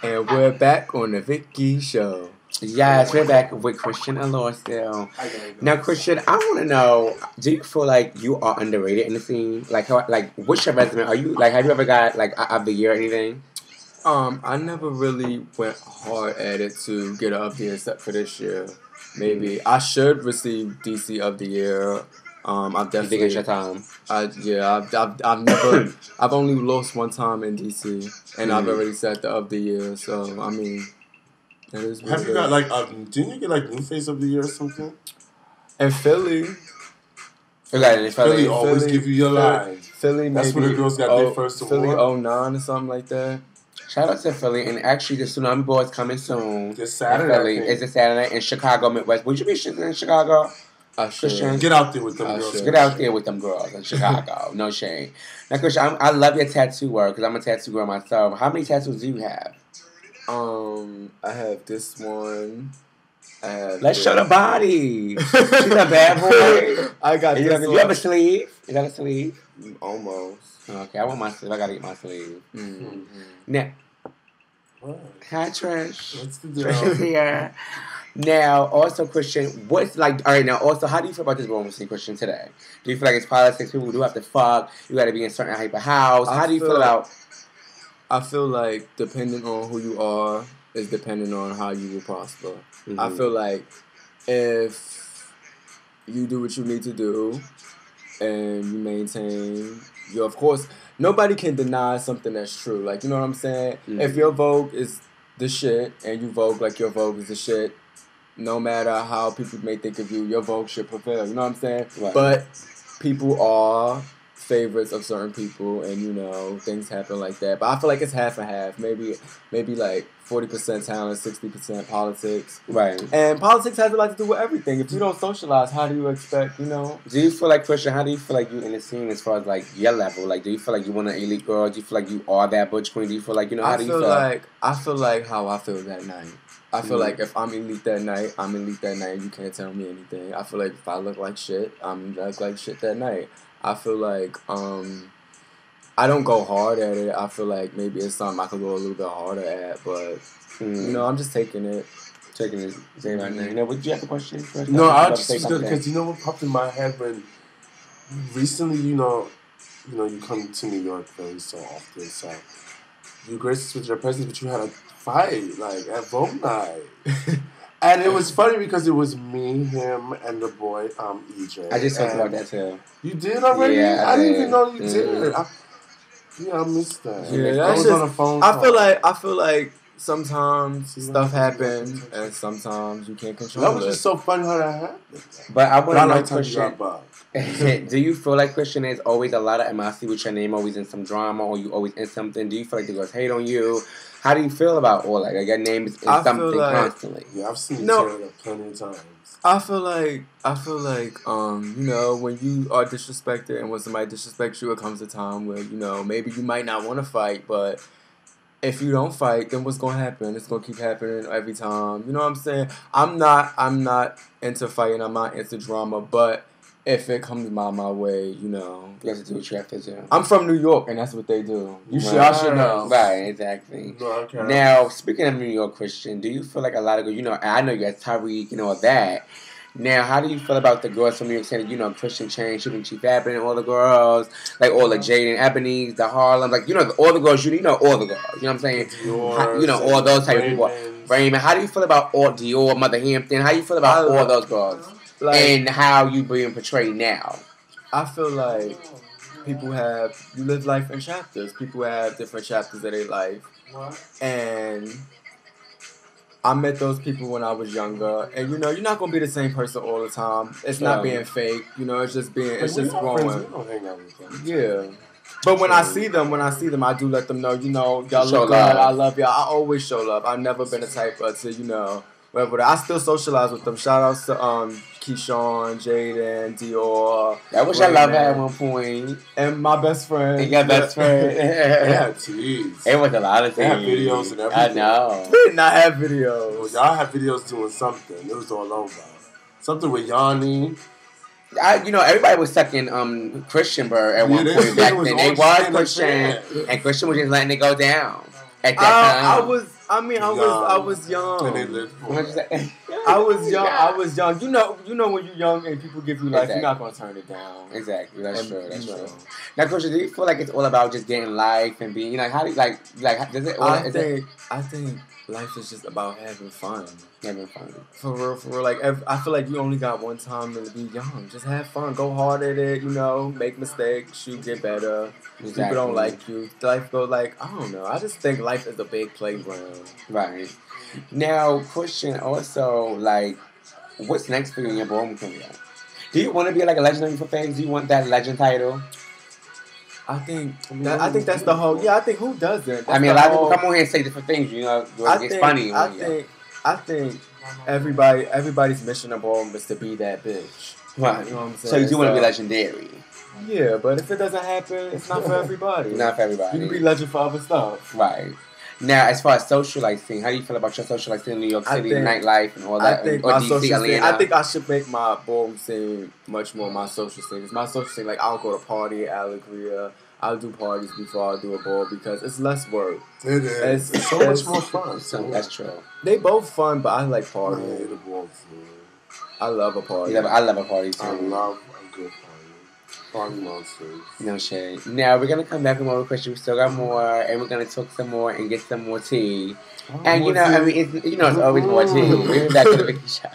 And we're back on the Vicky Show. Yes, we're back with Christian Allure still. Now, Christian, I want to know: do you feel like you are underrated in the scene? Like, what's your resume? Are you like? Have you ever got like of the year or anything? I never really went hard at it to get up here, except for this year. Maybe I should receive DC of the year. I've definitely. You think it's your time? I've never. I've only lost one time in DC, and I've already said the of the year. So I mean, that is. Have you got like? Didn't you get like New Face of the Year or something? And Philly. Philly always give you your line. Philly, that's where the girls got their first award. Philly 09 or something like that. Shout out to Philly, and actually the Tsunami Boys coming soon. This Saturday. It's a Saturday in Chicago, Midwest. Would you be in Chicago? Christian, get out there with them girls. Get out there with them girls in Chicago. No shame. Now, Christian, I love your tattoo work because I'm a tattoo girl myself. How many tattoos do you have? I have this one. Let's show the body. She's a bad boy. I got this one. You have a sleeve? You got a sleeve? Almost. Okay, I want my sleeve. I gotta get my sleeve. Mm-hmm. Now, what? Hi, Trish. What's the deal? Trish is here. Now, also, Christian, what's like? All right, now, also, how do you feel about this room scene, Christian, today? Do you feel like it's politics? People do have to fuck. You got to be in a certain type of house. How do you feel about? I feel like depending on who you are is depending on how you will prosper. Mm-hmm. I feel like if you do what you need to do and you maintain your, of course, nobody can deny something that's true. Like, you know what I'm saying? Mm-hmm. If your Vogue is the shit and you Vogue like your Vogue is the shit, no matter how people may think of you, your Vogue should prevail. You know what I'm saying? Right. But people are favorites of certain people, and you know things happen like that. But I feel like it's half and half. Maybe like 40% talent, 60% politics. Right. And politics has a lot to do with everything. If you don't socialize, how do you expect? You know? Do you feel like, Christian? How do you feel like you in the scene as far as like your level? Like, do you feel like you want an elite girl? Do you feel like you are that butch queen? Do you feel like How do you feel? I feel like how I feel that night. I feel like if I'm elite that night, I'm elite that night. You can't tell me anything. I feel like if I look like shit, I'm like shit that night. I feel like I don't go hard at it. I feel like maybe it's something I could go a little bit harder at, but you know, I'm just taking it. Taking it right now. You know, would you have a question? No, I just because you know what popped in my head when recently, you know, you come to New York very so often, so you graced us with your presence, but you had a fight like at Vogue night. And it was funny because it was me, him, and the boy, EJ. I just talked about that too. You did already? Yeah, I didn't even know you did. I missed that. Yeah, I was on a phone call. I feel like sometimes stuff happens and sometimes you can't control it. That was just so funny how that happened. But I want to know, Christian, do you feel like, Christian, there's always a lot of MIC with your name always in some drama or you always in something? Do you feel like the girls hate on you? How do you feel about all that? Like your name is in something constantly. Yeah, I've seen you say that plenty of times. I feel like, you know, when you are disrespected and when somebody disrespects you, it comes a time where, you know, maybe you might not want to fight, but if you don't fight, then what's gonna happen? It's gonna keep happening every time. You know what I'm saying? I'm not into fighting. I'm not into drama, but if it comes my way, you know, you have to do what you have to do. I'm from New York, and that's what they do. I should know. Right, exactly. No, okay. Now, speaking of New York, Christian, do you feel like a lot of girls, you know, I know you got Tyreek and all that. Now, how do you feel about the girls from New York City? You know, Christian Chain, Shipping Chief Abbott, and all the girls, like all the Jaden Ebony's, the Harlem, like, you know, all the girls, you know all the girls. You know what I'm saying? Dior, you know, all those type of people. Raymond, how do you feel about all Dior, Mother Hampton? How do you feel about all those girls? Like, and how you being portrayed now? I feel like you live life in chapters. People have different chapters of their life. And I met those people when I was younger. And, you know, you're not going to be the same person all the time. It's not being fake. You know, it's just growing. We don't hang out with them. Yeah. But when I see them, I do let them know, you know, y'all look good, I love y'all. I always show love. I've never been a type to, you know, whatever. I still socialize with them. Shout outs to Keyshawn, Jaden, Dior. I wish I loved her at one point. And my best friend. And your best friend. Yeah, jeez. It was a lot of things. They have videos and everything. I know. We did not have videos. Well, y'all have videos doing something. It was all over. Something with Yanni. You know, everybody was sucking Christian Bird at one point back then. They was Christian, and Christian was just letting it go down. At that time, I was young. And they lived for it. I was young. I was young. You know when you're young and people give you life, Exactly. You're not gonna turn it down. Exactly. That's true. That's you know. true. Now, Coach, do you feel like it's all about just getting life and being, how do you, does it? I think life is just about having fun. Having fun. For real. Like, I feel like you only got one time to be young. Just have fun. Go hard at it, make mistakes. You get better. Exactly. People don't like you. Life go like, I don't know. I just think life is a big playground. Right. Now, question also, what's next for you in your ballroom career? Do you want to be like a legendary for things? Do you want that legend title? I think that's the whole. Yeah, I think who doesn't? A lot of people come on here and say different things. It's funny. I think everybody's mission in ballroom is to be that bitch. Right. You know what I'm saying? So you do want to be legendary. Yeah, but if it doesn't happen, it's not for everybody. Not for everybody. You can be legend for other stuff. Right. Now, as far as social life thing, how do you feel about your social life scene in New York City, nightlife, and all that? I think I should make my ballroom scene much more my social scene. It's my social scene. Like, I'll go to party at Allure. I'll do parties before I do a ball because it's less work. It is. It's so much more fun. So that's true. They both fun, but I like partying. I love a party. I love a party too. I love a good party. Party monsters. No shade. Now we're gonna come back with more questions. We still got more, and we're gonna talk some more and get some more tea. And it's always more tea. We're back to the Vicky Show.